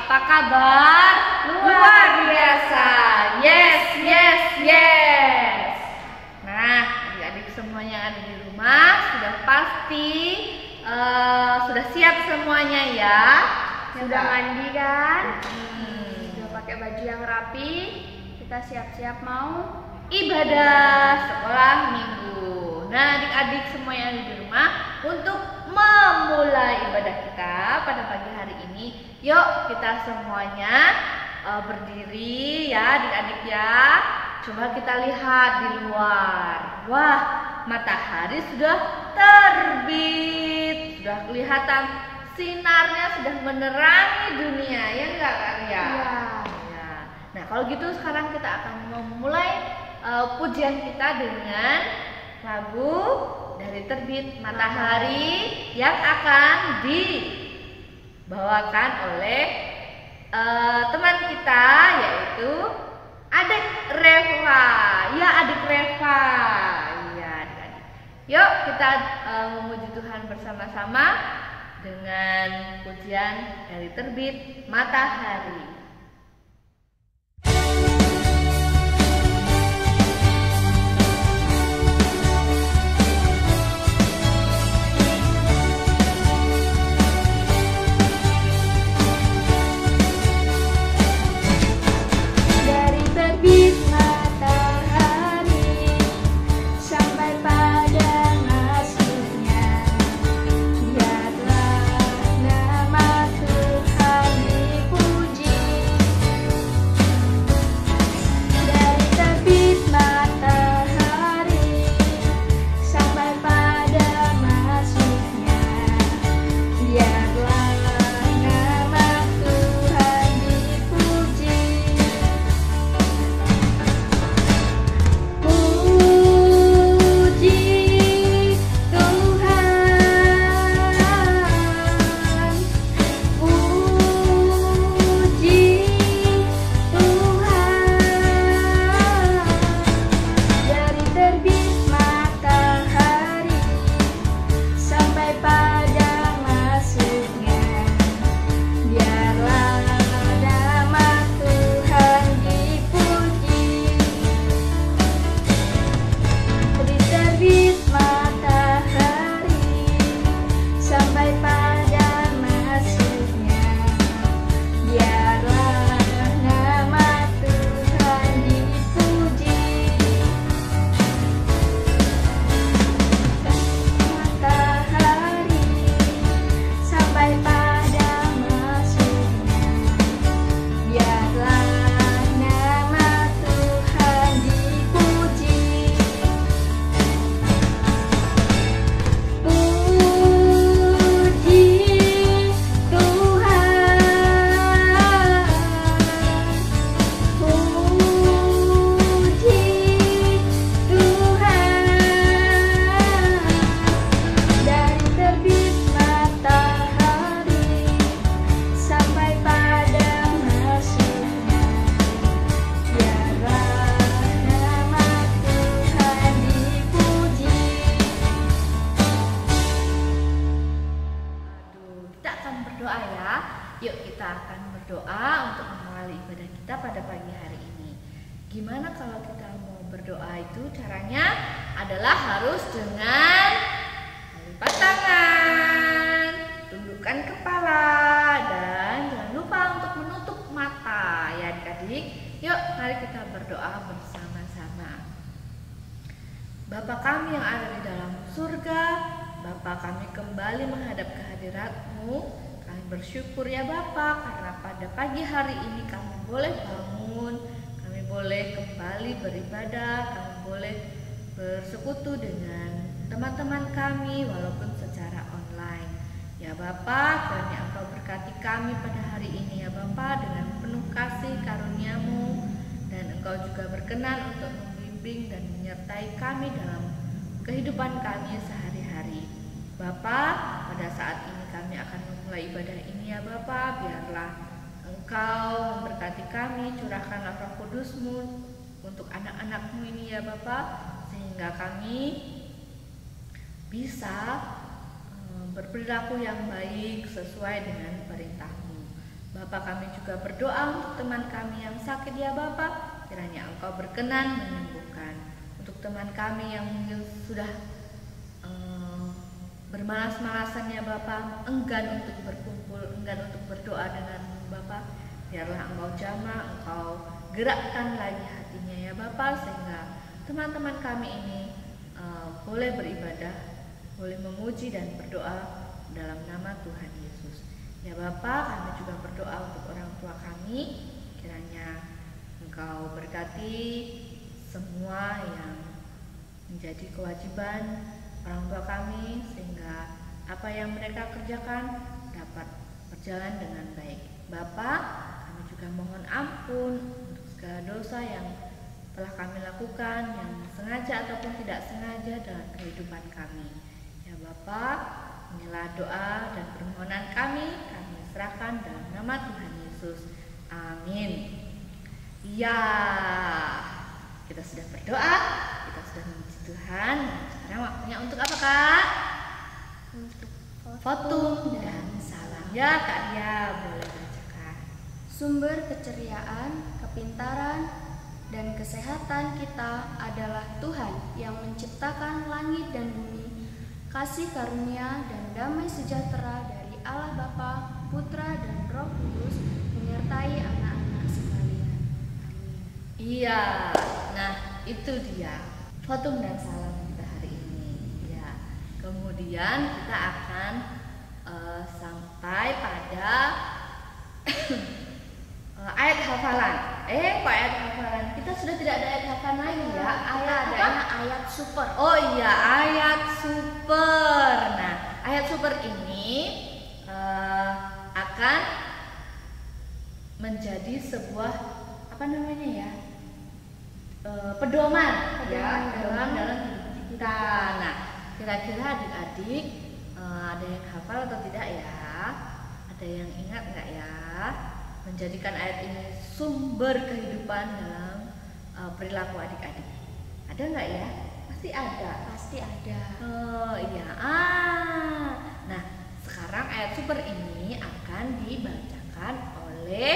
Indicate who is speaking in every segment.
Speaker 1: apa kabar? Luar biasa. Yes, yes, yes. Nah, adik-adik semuanya yang ada di rumah sudah pasti sudah siap semuanya ya.
Speaker 2: Sudah mandi kan? Sudah pakai baju yang rapi. Kita siap-siap mau
Speaker 1: ibadah sekolah minggu. Nah, adik-adik semua yang ada di rumah, untuk memulai ibadah kita pada pagi hari ini, yuk kita semuanya berdiri ya adik-adik ya. Coba kita lihat di luar. Wah, matahari sudah terbit. Sudah kelihatan sinarnya sudah menerangi dunia, ya enggak Kak Ria?
Speaker 2: Iya.
Speaker 1: Ya. Nah, kalau gitu sekarang kita akan memulai pujian kita dengan lagu Dari Terbit Matahari yang akan dibawakan oleh teman kita, yaitu adik Reva. Ya, adik Reva. Ya, adik-adik. Yuk kita memuji Tuhan bersama-sama dengan pujian Dari Terbit Matahari. Yuk kita akan berdoa untuk memulai ibadah kita pada pagi hari ini. Gimana kalau kita mau berdoa itu caranya adalah harus dengan melipat tangan, tundukkan kepala, dan jangan lupa untuk menutup mata ya adik-adik. Yuk mari kita berdoa bersama-sama. Bapa kami yang ada di dalam surga, Bapa kami kembali menghadap kehadirat-Mu. Kami bersyukur ya Bapa karena pada pagi hari ini kami boleh bangun, kami boleh kembali beribadah, kami boleh bersekutu dengan teman-teman kami walaupun secara online. Ya Bapa, kiranya Engkau berkati kami pada hari ini ya Bapa dengan penuh kasih karunia-Mu, dan Engkau juga berkenan untuk membimbing dan menyertai kami dalam kehidupan kami sehari-hari. Bapa, pada saat ini kami akan memulai ibadah ini ya Bapa, biarlah Engkau memberkati kami, curahkanlah Roh Kudus-Mu untuk anak-anak-Mu ini ya Bapa, sehingga kami bisa berperilaku yang baik sesuai dengan perintah-Mu. Bapa, kami juga berdoa untuk teman kami yang sakit ya Bapa, kiranya Engkau berkenan menyembuhkan. Untuk teman kami yang mungkin sudah bermalas-malasan ya Bapa, enggan untuk berkumpul, enggan untuk berdoa dengan Bapa, biarlah Engkau jamah, Engkau gerakkan lagi hatinya ya Bapa, sehingga teman-teman kami ini boleh beribadah, boleh memuji dan berdoa dalam nama Tuhan Yesus. Ya Bapa, kami juga berdoa untuk orang tua kami, kiranya Engkau berkati semua yang menjadi kewajiban orang tua kami, sehingga apa yang mereka kerjakan dapat berjalan dengan baik. Bapa, kami juga mohon ampun untuk segala dosa yang telah kami lakukan, yang sengaja ataupun tidak sengaja dalam kehidupan kami. Ya Bapa, inilah doa dan permohonan kami serahkan dalam nama Tuhan Yesus. Amin. Ya, kita sudah berdoa, kita sudah memuji Tuhan. Sekarang waktunya untuk apa Kak?
Speaker 2: Untuk
Speaker 1: Votum dan salam. Ya Kak Dia, boleh bacakan.
Speaker 2: Sumber keceriaan, kepintaran, dan kesehatan kita adalah Tuhan yang menciptakan langit dan bumi. Kasih karunia dan damai sejahtera dari Allah Bapa, Putra, dan Roh Kudus menyertai anak-anak sekalian. Amin.
Speaker 1: Iya, nah itu dia votum dan salam kita hari ini. Ya, kemudian kita akan sampai pada ayat hafalan. Kok ayat hafalan? Kita sudah tidak ada ayat hafalan lagi ya.
Speaker 2: Ayat super.
Speaker 1: Oh iya, ayat super. Nah, ayat super ini akan menjadi sebuah apa namanya ya, pedoman dalam hidup kita. Nah, kira-kira adik-adik ada yang hafal atau tidak ya? Ada yang ingat nggak ya? Menjadikan ayat ini sumber kehidupan dalam perilaku adik-adik. Ada nggak ya? Pasti ada.
Speaker 2: Pasti ada.
Speaker 1: Oh iya. Nah, sekarang ayat super ini akan dibacakan oleh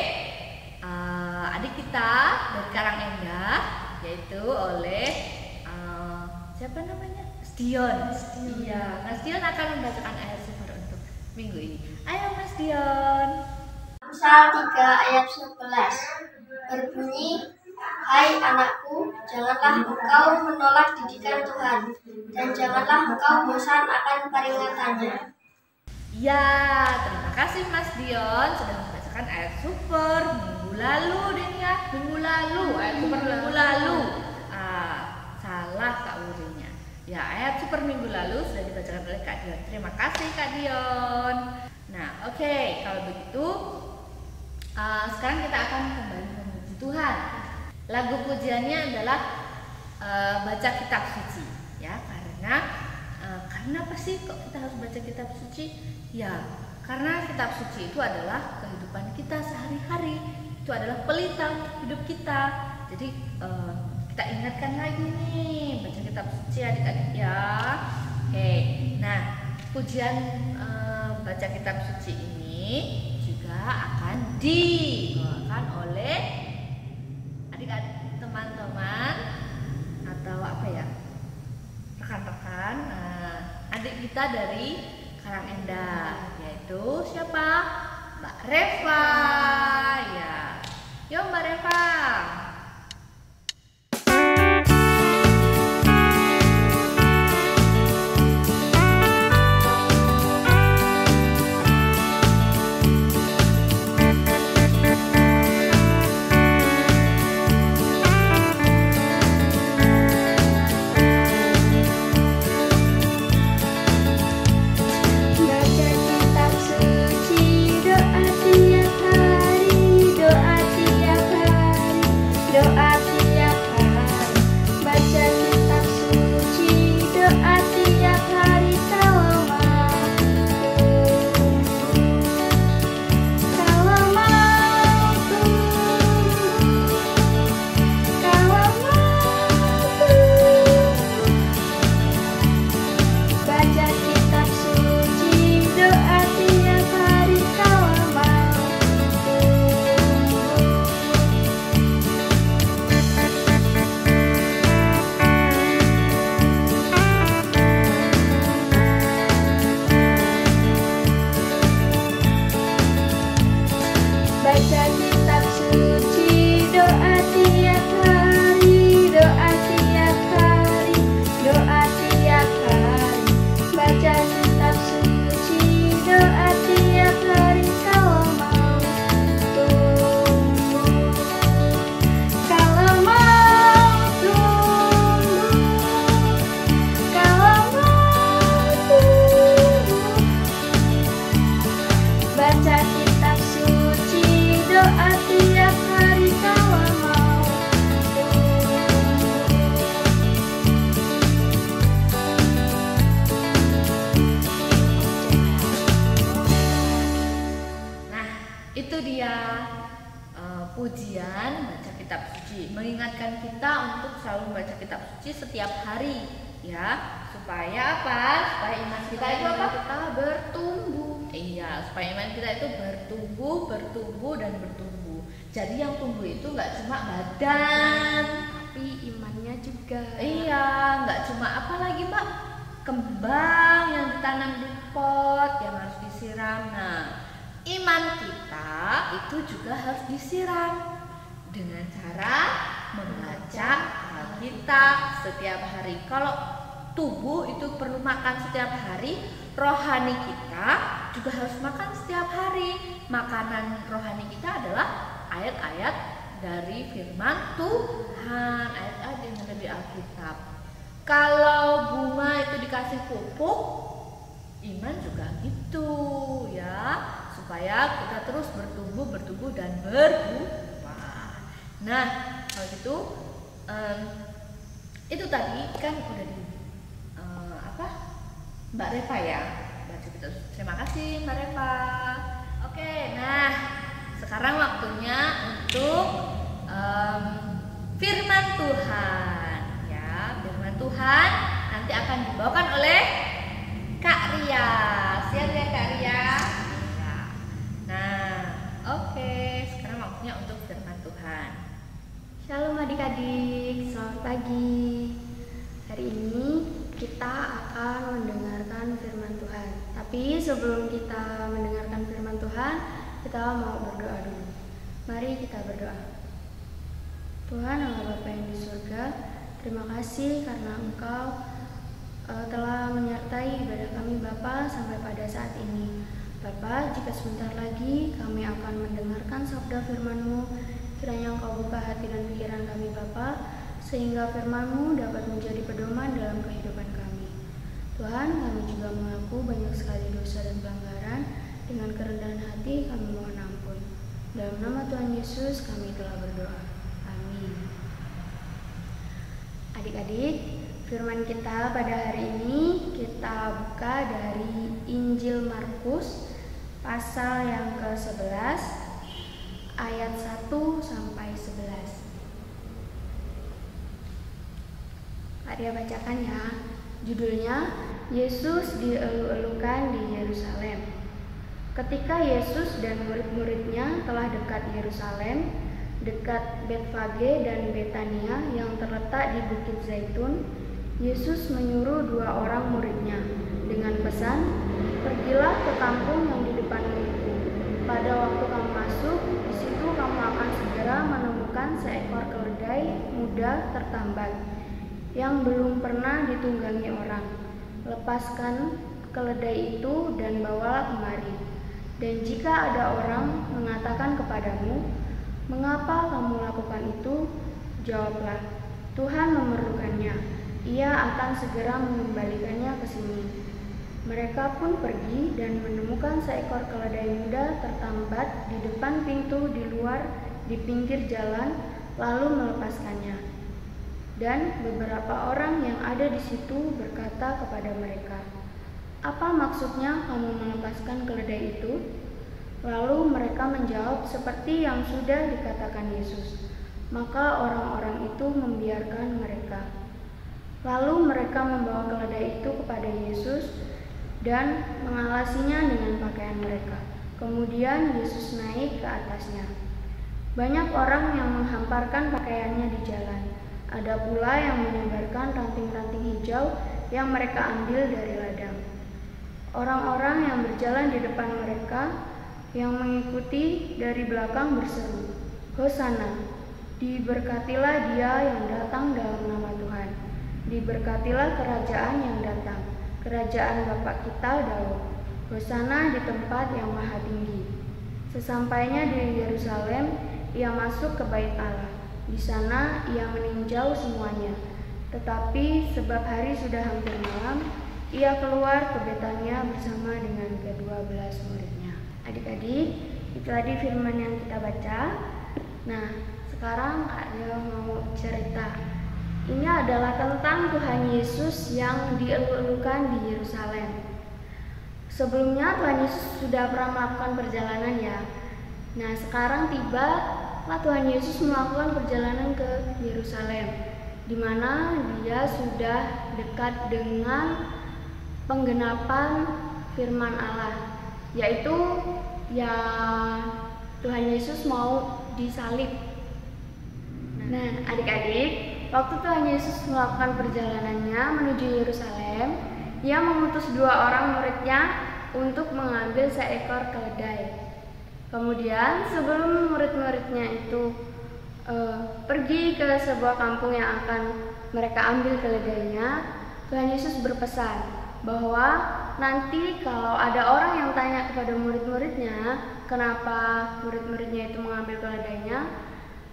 Speaker 1: adik kita dari Karangendah, yaitu oleh siapa namanya? Dion. Iya, Mas Dion akan membacakan ayat super untuk minggu ini. Ayo Mas Dion.
Speaker 3: Amsal 3 ayat 11 berbunyi, "Hai anakku, janganlah engkau menolak didikan Tuhan, dan janganlah engkau bosan akan peringatannya."
Speaker 1: Ya, terima kasih Mas Dion sudah membacakan ayat super minggu lalu deh ya. Minggu lalu, ayat super minggu lalu. Salah Kak Wurinya. Ya, ayat super minggu lalu sudah dibacakan oleh Kak Dion. Terima kasih Kak Dion. Nah, oke, kalau begitu sekarang kita akan kembali memuji Tuhan. Lagu pujiannya adalah baca kitab suci, ya, karena apa sih kok kita harus baca kitab suci? Ya, karena kitab suci itu adalah kehidupan kita sehari-hari, itu adalah pelita untuk hidup kita. Jadi kita ingatkan lagi nih, baca kitab suci adik-adik ya. Oke, nah pujian baca kitab suci ini juga akan dibawakan oleh adik-adik, teman-teman, atau apa ya, rekan-rekan adik kita dari Karangendah, yaitu siapa? Mbak Reva. Ya, yuk Mbak Reva.
Speaker 2: Doa tiap hari,
Speaker 1: itu dia pujian baca kitab suci, mengingatkan kita untuk selalu membaca kitab suci setiap hari, ya, supaya apa? Supaya iman kita itu apa?
Speaker 2: Kita bertumbuh.
Speaker 1: Iya, supaya iman kita itu bertumbuh dan bertumbuh. Jadi yang tumbuh itu nggak cuma badan,
Speaker 2: Tapi imannya juga.
Speaker 1: iya, nggak cuma apa lagi Mbak? Kembang yang ditanam di pot yang harus disiram. Nah, iman kita itu juga harus disiram dengan cara membaca Alkitab setiap hari. Kalau tubuh itu perlu makan setiap hari, rohani kita juga harus makan setiap hari. Makanan rohani kita adalah ayat-ayat dari firman Tuhan, ayat-ayat yang ada di Alkitab. Kalau bunga itu dikasih pupuk, iman juga gitu ya, supaya kita terus bertumbuh dan berbuah. Nah, kalau gitu itu tadi kan udah di Mbak Reva ya, baca kita. Terima kasih Mbak Reva. Oke, nah sekarang waktunya untuk firman Tuhan ya. Firman Tuhan nanti akan dibawakan oleh Kak Ria. Siap ya Kak Ria? Ya. Nah, oke, sekarang waktunya untuk firman Tuhan.
Speaker 2: Shalom adik-adik, selamat pagi. Hari ini kita akan mendengarkan firman Tuhan. Tapi sebelum kita mendengarkan firman Tuhan, kita mau berdoa dulu. Mari kita berdoa. Tuhan Allah Bapa yang di surga, terima kasih karena Engkau telah menyertai ibadah kami Bapa sampai pada saat ini. Bapa, jika sebentar lagi kami akan mendengarkan sabda firman-Mu, kiranya Engkau buka hati dan pikiran kami Bapa, sehingga firman-Mu dapat menjadi pedoman dalam kehidupan kami. Tuhan, kami juga mengaku banyak sekali dosa dan pelanggaran. Dengan kerendahan hati kami mohon ampun. Dalam nama Tuhan Yesus kami telah berdoa. Amin. Adik-adik, firman kita pada hari ini kita buka dari Injil Markus pasal yang ke-11 ayat 1 sampai 11. Dia bacakan ya. Judulnya Yesus dielu-elukan di Yerusalem. Ketika Yesus dan murid-muridnya telah dekat Yerusalem, dekat Betfage dan Betania yang terletak di Bukit Zaitun, Yesus menyuruh 2 orang muridnya dengan pesan, "Pergilah ke kampung yang di depanmu itu. Pada waktu kamu masuk, di situ kamu akan segera menemukan seekor keledai muda tertambat yang belum pernah ditunggangi orang. Lepaskan keledai itu dan bawalah kemari. Dan jika ada orang mengatakan kepadamu, 'Mengapa kamu lakukan itu?' jawablah, 'Tuhan memerlukannya. Ia akan segera mengembalikannya ke sini.' Mereka pun pergi dan menemukan seekor keledai muda tertambat di depan pintu di luar di pinggir jalan, lalu melepaskannya. Dan beberapa orang yang ada di situ berkata kepada mereka, 'Apa maksudnya kamu melepaskan keledai itu?' Lalu mereka menjawab seperti yang sudah dikatakan Yesus. Maka orang-orang itu membiarkan mereka. Lalu mereka membawa keledai itu kepada Yesus dan mengalasinya dengan pakaian mereka. Kemudian Yesus naik ke atasnya. Banyak orang yang menghamparkan pakaiannya di jalan. Ada pula yang menyebarkan ranting-ranting hijau yang mereka ambil dari ladang. Orang-orang yang berjalan di depan mereka yang mengikuti dari belakang berseru, "Hosana, diberkatilah Dia yang datang dalam nama Tuhan. Diberkatilah kerajaan yang datang, kerajaan Bapa kita Daud. Hosana di tempat yang maha tinggi." Sesampainya di Yerusalem, ia masuk ke bait Allah. Di sana ia meninjau semuanya. Tetapi sebab hari sudah hampir malam, ia keluar ke Betania bersama dengan ke-12 muridnya. Adik-adik, itu tadi firman yang kita baca. Nah, sekarang Kak Ria mau cerita. Ini adalah tentang Tuhan Yesus yang dielu-elukan di Yerusalem. Sebelumnya Tuhan Yesus sudah pernah melakukan perjalanan ya. Nah, sekarang tibalah Tuhan Yesus melakukan perjalanan ke Yerusalem, di mana dia sudah dekat dengan penggenapan firman Allah, yaitu ya Tuhan Yesus mau disalib. Nah, adik-adik, waktu Tuhan Yesus melakukan perjalanannya menuju Yerusalem, ia mengutus 2 orang muridnya untuk mengambil seekor keledai. Kemudian sebelum murid-muridnya itu pergi ke sebuah kampung yang akan mereka ambil keledainya, Tuhan Yesus berpesan bahwa nanti kalau ada orang yang tanya kepada murid-muridnya kenapa murid-muridnya itu mengambil keledainya,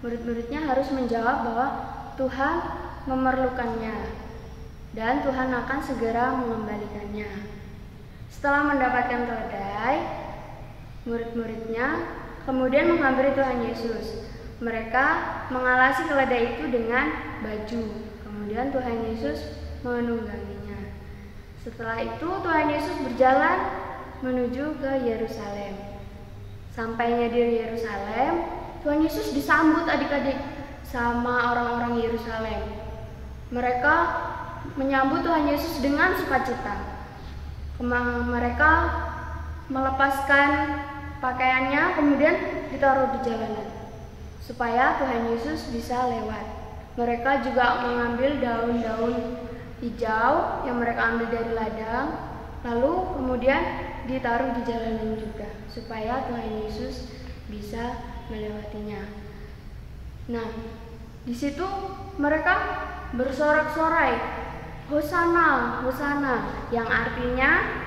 Speaker 2: murid-muridnya harus menjawab bahwa Tuhan memerlukannya dan Tuhan akan segera mengembalikannya. Setelah mendapatkan keledai, murid-muridnya kemudian menghampiri Tuhan Yesus. Mereka mengalasi keledai itu dengan baju. Kemudian Tuhan Yesus menungganginya. Setelah itu Tuhan Yesus berjalan menuju ke Yerusalem. Sampainya di Yerusalem, Tuhan Yesus disambut adik-adik sama orang-orang Yerusalem. Mereka menyambut Tuhan Yesus dengan sukacita. Mereka melepaskan pakaiannya kemudian ditaruh di jalanan supaya Tuhan Yesus bisa lewat. Mereka juga mengambil daun-daun hijau yang mereka ambil dari ladang, lalu kemudian ditaruh di jalanan juga supaya Tuhan Yesus bisa melewatinya. Nah, di situ mereka bersorak-sorai, Hosana, Hosana, yang artinya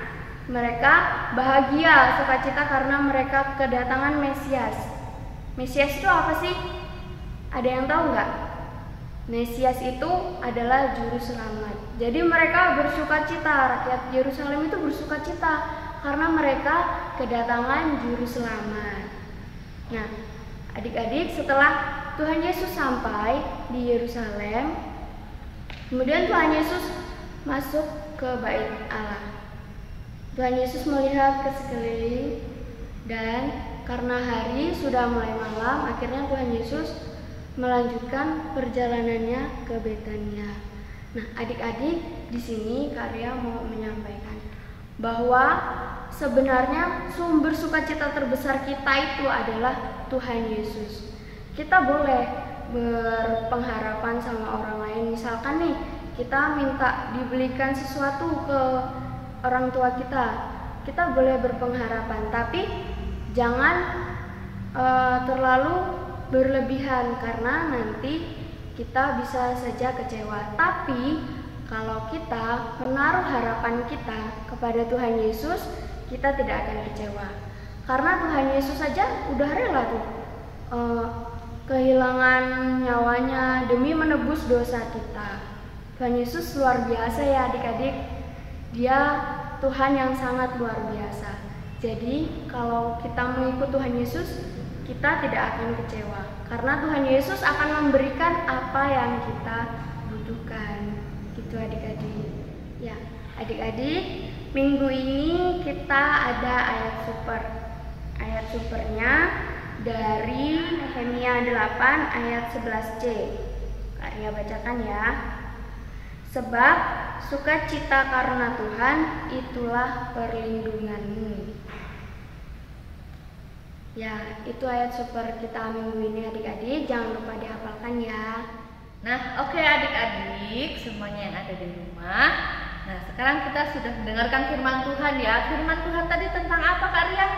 Speaker 2: mereka bahagia, sukacita karena mereka kedatangan Mesias. Mesias itu apa sih? Ada yang tahu nggak? Mesias itu adalah juru selamat. Jadi mereka bersukacita, rakyat Yerusalem itu bersukacita karena mereka kedatangan juru selamat. Nah, adik-adik, setelah Tuhan Yesus sampai di Yerusalem, kemudian Tuhan Yesus masuk ke Bait Allah. Tuhan Yesus melihat ke sekeliling dan karena hari sudah mulai malam, akhirnya Tuhan Yesus melanjutkan perjalanannya ke Betania. Nah, adik-adik, di sini Karya mau menyampaikan bahwa sebenarnya sumber sukacita terbesar kita itu adalah Tuhan Yesus. Kita boleh berpengharapan sama orang lain, misalkan nih kita minta dibelikan sesuatu ke orang tua kita boleh berpengharapan, tapi jangan terlalu berlebihan karena nanti kita bisa saja kecewa. Tapi kalau kita menaruh harapan kita kepada Tuhan Yesus, kita tidak akan kecewa karena Tuhan Yesus saja udah rela tuh kehilangan nyawanya demi menebus dosa kita. Tuhan Yesus luar biasa ya adik-adik. Dia Tuhan yang sangat luar biasa. Jadi kalau kita mengikut Tuhan Yesus, kita tidak akan kecewa karena Tuhan Yesus akan memberikan apa yang kita butuhkan. Gitu adik-adik. Ya, adik-adik, minggu ini kita ada ayat super. Ayat supernya dari Nehemia 8 ayat 11c. Karya bacakan ya. Sebab sukacita karena Tuhan itulah perlindunganmu. Ya, itu ayat super kita minggu ini adik-adik. Jangan lupa dihafalkan ya.
Speaker 1: Nah, oke adik-adik semuanya yang ada di rumah. Nah, sekarang kita sudah mendengarkan firman Tuhan ya. Firman Tuhan tadi tentang apa Kak Ria?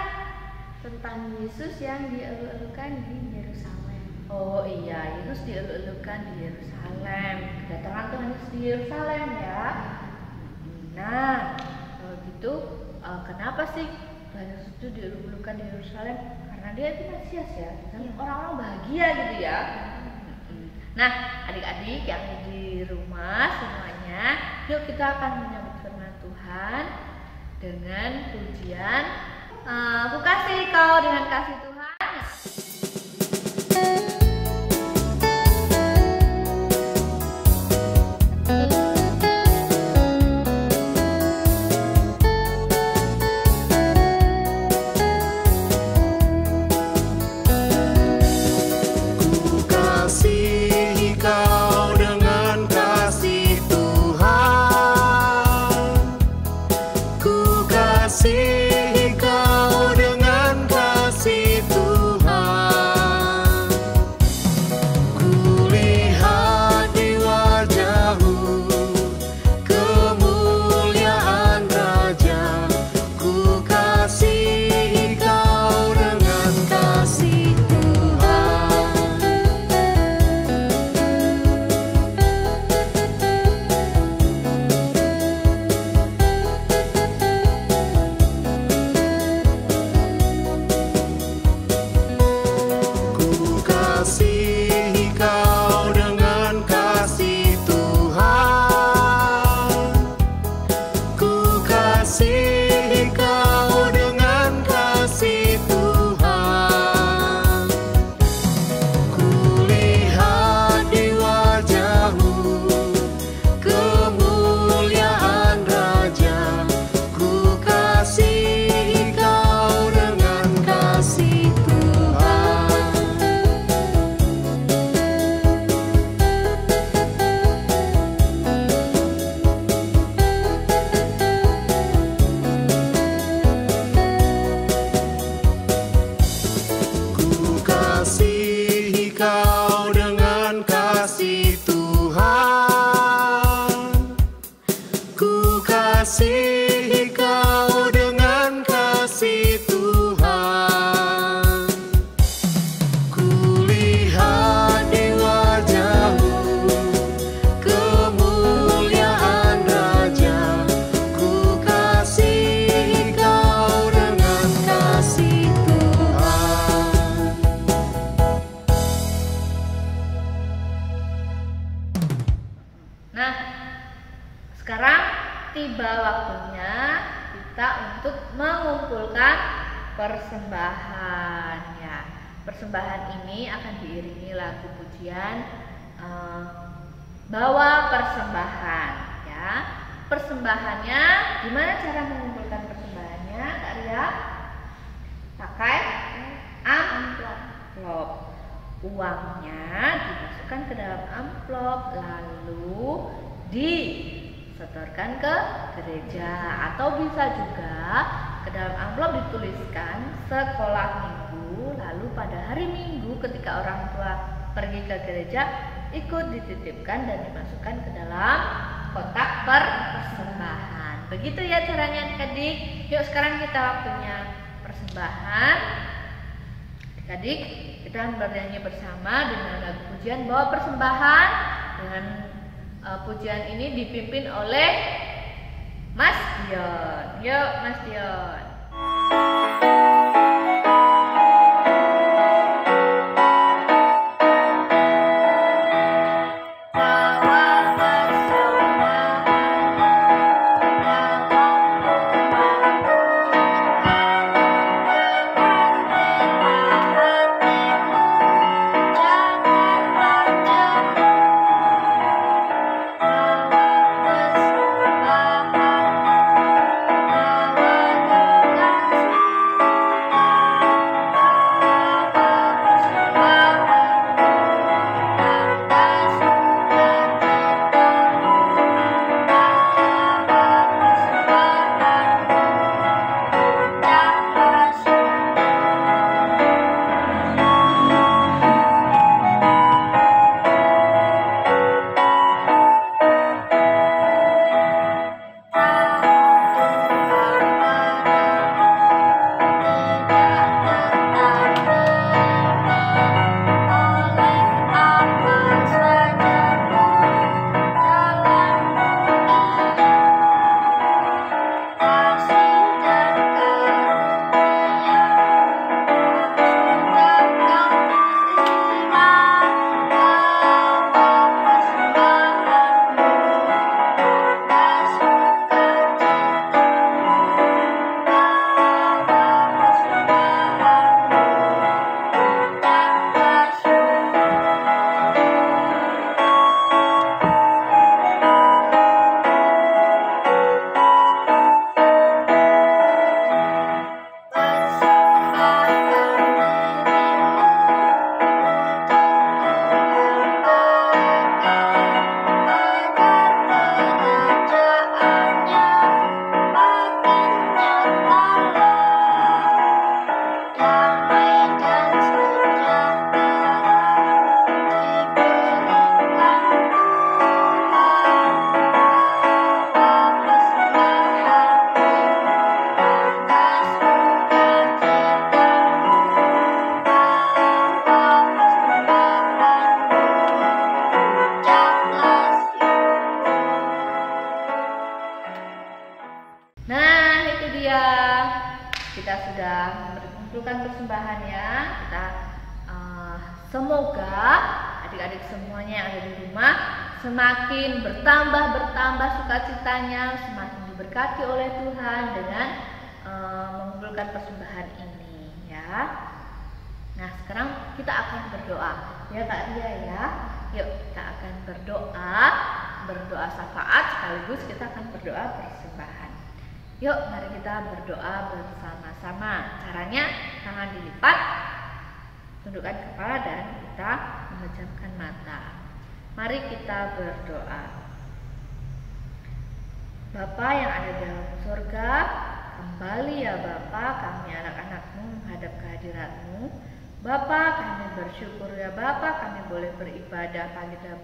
Speaker 2: Tentang Yesus yang dieluk-elukan di Yerusalem.
Speaker 1: Oh iya, Yesus dieluk-elukan di Yerusalem. Kedatangan Tuhan Yesus di Yerusalem ya. Nah, kalau gitu kenapa sih Tuhan Yesus itu dieluk-elukan di Yerusalem? Karena dia itu Mesias ya, dan orang-orang bahagia gitu ya. Nah, adik-adik yang di rumah semuanya, yuk kita akan menyambut firman Tuhan dengan pujian Ku kasih kau dengan kasih Tuhan. persembahan ya. Persembahan ini akan diiringi lagu pujian bawa persembahan ya. Persembahannya, gimana cara mengumpulkan persembahannya, Kak Ria? Pakai amplop. Uangnya dimasukkan ke dalam amplop, lalu disetorkan ke gereja, atau bisa juga ke dalam amplop dituliskan sekolah minggu, lalu pada hari Minggu ketika orang tua pergi ke gereja ikut dititipkan dan dimasukkan ke dalam kotak persembahan. Begitu ya caranya adik-adik. Yuk sekarang kita waktunya persembahan. Adik-adik, kita bernyanyi bersama dengan lagu pujian bawa persembahan. Dengan pujian ini dipimpin oleh Mas Dion. Yuk Mas Dion. Kita sudah mengumpulkan persembahannya. Kita semoga adik-adik semuanya yang ada di rumah semakin bertambah sukacitanya, semakin diberkati oleh Tuhan dengan mengumpulkan persembahan ini ya. Nah sekarang kita akan berdoa ya Kak Ria ya. Yuk kita akan berdoa syafaat sekaligus kita akan berdoa persembahan. Yuk mari kita berdoa bersama-sama. Caranya tangan dilipat, tundukkan kepala dan kita memejamkan mata. Mari kita berdoa. Bapa yang ada dalam surga, kembali ya Bapa, kami anak-anak-Mu menghadap kehadirat-Mu. Bapa, kami bersyukur ya Bapa, kami boleh beribadah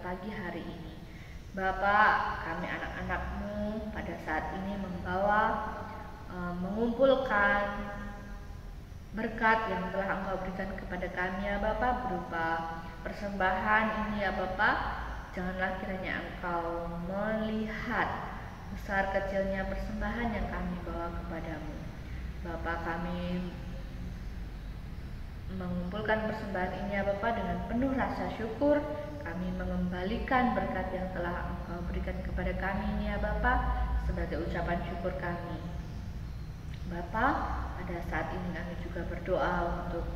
Speaker 1: pagi hari ini. Bapa, kami anak-anak-Mu pada saat ini mengumpulkan berkat yang telah Engkau berikan kepada kami ya Bapa, berupa persembahan ini ya Bapa. Janganlah kiranya Engkau melihat besar kecilnya persembahan yang kami bawa kepadamu. Bapa, kami mengumpulkan persembahan ini ya Bapa dengan penuh rasa syukur. Kami mengembalikan berkat yang telah Engkau berikan kepada kami ini ya Bapa, sebagai ucapan syukur kami. Bapa, pada saat ini kami juga berdoa untuk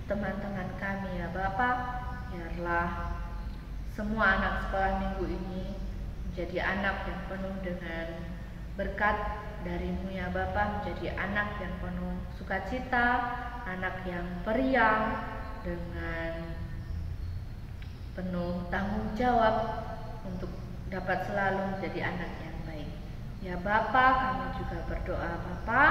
Speaker 1: teman-teman kami ya Bapa, biarlah semua anak sekolah minggu ini menjadi anak yang penuh dengan berkat dari-Mu ya Bapa, menjadi anak yang penuh sukacita, anak yang periang dengan penuh tanggung jawab untuk dapat selalu menjadi anak yang baik. Ya Bapa, kami juga berdoa Bapa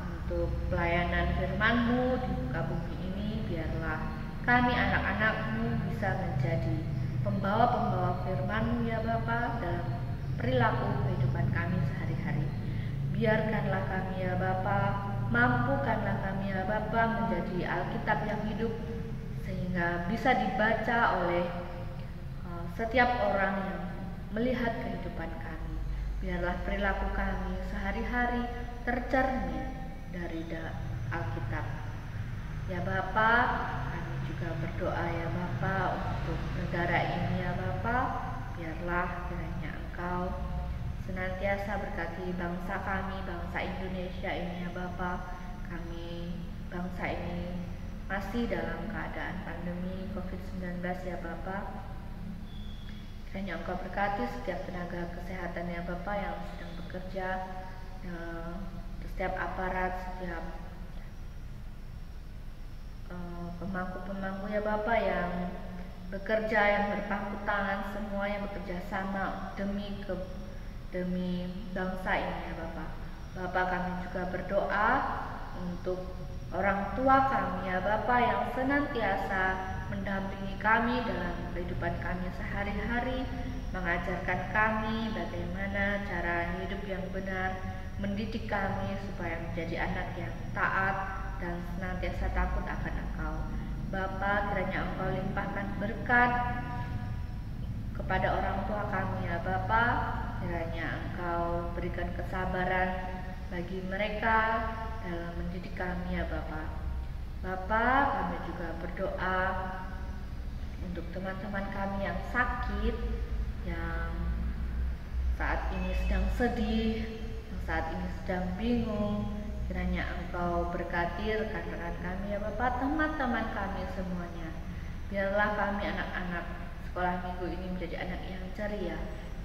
Speaker 1: untuk pelayanan firman-Mu di muka bumi ini. Biarlah kami anak-anak-Mu bisa menjadi pembawa-pembawa firman-Mu ya Bapa dalam perilaku kehidupan kami sehari-hari. Biarkanlah kami ya Bapa, mampukanlah kami ya Bapa menjadi Alkitab yang hidup sehingga bisa dibaca oleh setiap orang yang melihat kehidupan kami. Biarlah perilaku kami sehari-hari tercermin dari Alkitab. Ya Bapa, kami juga berdoa ya Bapa untuk negara ini ya Bapa. Biarlah kiranya Engkau senantiasa berkati bangsa kami, bangsa Indonesia ini ya Bapa. Kami bangsa ini masih dalam keadaan pandemi COVID-19 ya Bapa. Kiranya Engkau berkati setiap tenaga kesehatan ya Bapa yang sedang bekerja, setiap aparat, setiap pemangku-pemangku ya Bapa yang bekerja, yang berpangku tangan, semua yang bekerja sama demi bangsa ini ya Bapa. Bapa, kami juga berdoa untuk orang tua kami ya Bapa yang senantiasa mendampingi kami dalam kehidupan kami sehari-hari, mengajarkan kami bagaimana cara hidup yang benar, mendidik kami supaya menjadi anak yang taat dan senantiasa takut akan Engkau. Bapa, kiranya Engkau limpahkan berkat kepada orang tua kami ya Bapa. Kiranya Engkau berikan kesabaran bagi mereka dalam mendidik kami ya Bapa. Bapa, kami juga berdoa untuk teman-teman kami yang sakit, yang saat ini sedang sedih, yang saat ini sedang bingung. Kiranya Engkau berkati rekan-rekan kami ya Bapa, teman-teman kami semuanya. Biarlah kami anak-anak sekolah minggu ini menjadi anak yang ceria.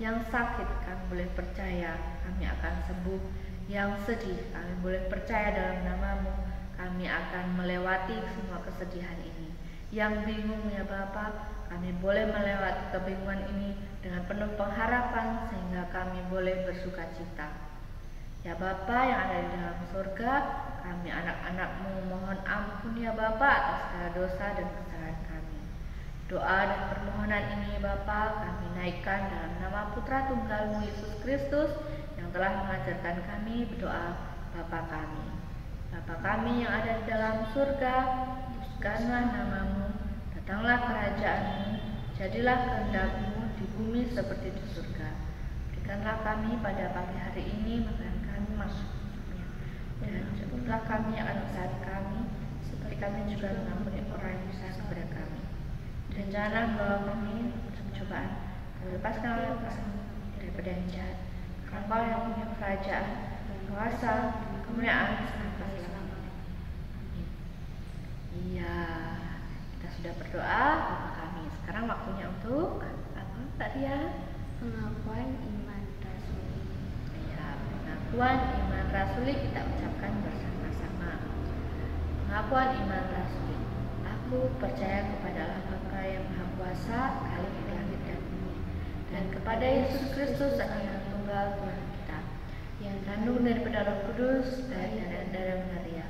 Speaker 1: Yang sakit kami boleh percaya kami akan sembuh. Yang sedih kami boleh percaya dalam nama-Mu kami akan melewati semua kesedihan ini. Yang bingung ya Bapa, kami boleh melewati kebingungan ini dengan penuh pengharapan sehingga kami boleh bersukacita. Ya Bapa yang ada di dalam surga, kami anak-anak-Mu mohon ampun ya Bapa atas segala dosa dan kesalahan kami. Doa dan permohonan ini Bapa kami naikkan dalam nama Putra Tunggal-Mu Yesus Kristus yang telah mengajarkan kami berdoa Bapa kami. Bapa kami yang ada di dalam surga, dikuduskanlah nama-Mu, datanglah kerajaan-Mu, jadilah kehendak-Mu di bumi seperti di surga. Berikanlah kami pada pagi hari ini makanan kami maksudnya, dan ampunilah kami akan kesalahan kami, seperti kami juga mengampuni orang yang bersalah kepada kami. Dan janganlah membawa kami dalam cobaan, tapi lepaskanlah kami daripada yang jahat. Engkau yang punya kerajaan, kuasa, kemuliaan sampai selamanya. Iya, kita sudah berdoa Bapa kami. Sekarang waktunya untuk apa, Kak Ria?
Speaker 2: Pengakuan iman rasuli.
Speaker 1: Ya, pengakuan iman rasuli kita ucapkan bersama-sama. Pengakuan iman rasuli. Aku percaya kepada Allah Bapa yang Maha Kuasa, Khalik langit dan bumi, dan kepada Yesus Kristus Anak yang tunggal Tuhan kita, yang kandung daripada Roh Kudus dari darah Maria,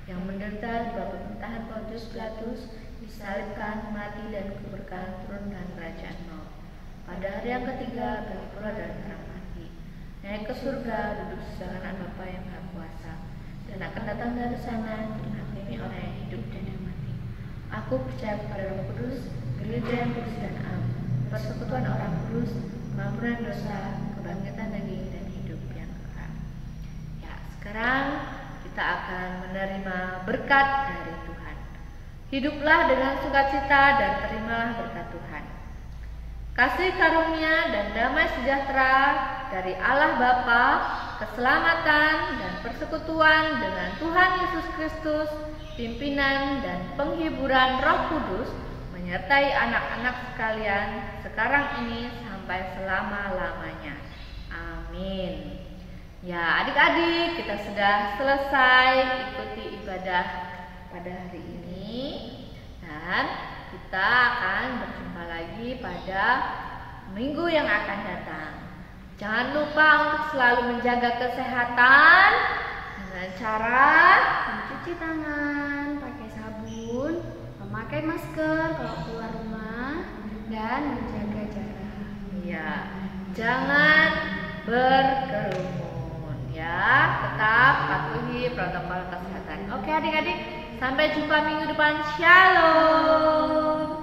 Speaker 1: yang menderita di bawah pemerintahan Pontius Pilatus, disalibkan, mati dan kuburkan, turun dengan kerajaan maut. Pada hari yang ketiga bangkit pula dari antara mati, naik ke surga, duduk di sebelah kanan Bapa yang Maha Kuasa, dan akan datang dari sana menghakimi orang yang hidup dan yang mati. Aku percaya kepada Roh Kudus, gereja yang kudus dan am, persekutuan orang kudus, pengampunan dosa, kebangkitan daging dan hidup yang kekal. Ya, sekarang kita akan menerima berkat dari Tuhan. Hiduplah dengan sukacita dan terimalah berkat Tuhan. Kasih karunia dan damai sejahtera dari Allah Bapa keselamatan dan persekutuan dengan Tuhan Yesus Kristus, pimpinan dan penghiburan Roh Kudus menyertai anak-anak sekalian sekarang ini sampai selama-lamanya. Amin. Ya, adik-adik, kita sudah selesai ikuti ibadah pada hari ini dan kita akan berjumpa lagi pada minggu yang akan datang. Jangan lupa untuk selalu menjaga kesehatan dengan cara mencuci tangan, pakai sabun, memakai masker kalau keluar rumah, dan menjaga jarak. Ya, jangan berkerumun ya, tetap patuhi protokol kesehatan. Oke adik-adik, sampai jumpa minggu depan. Shalom.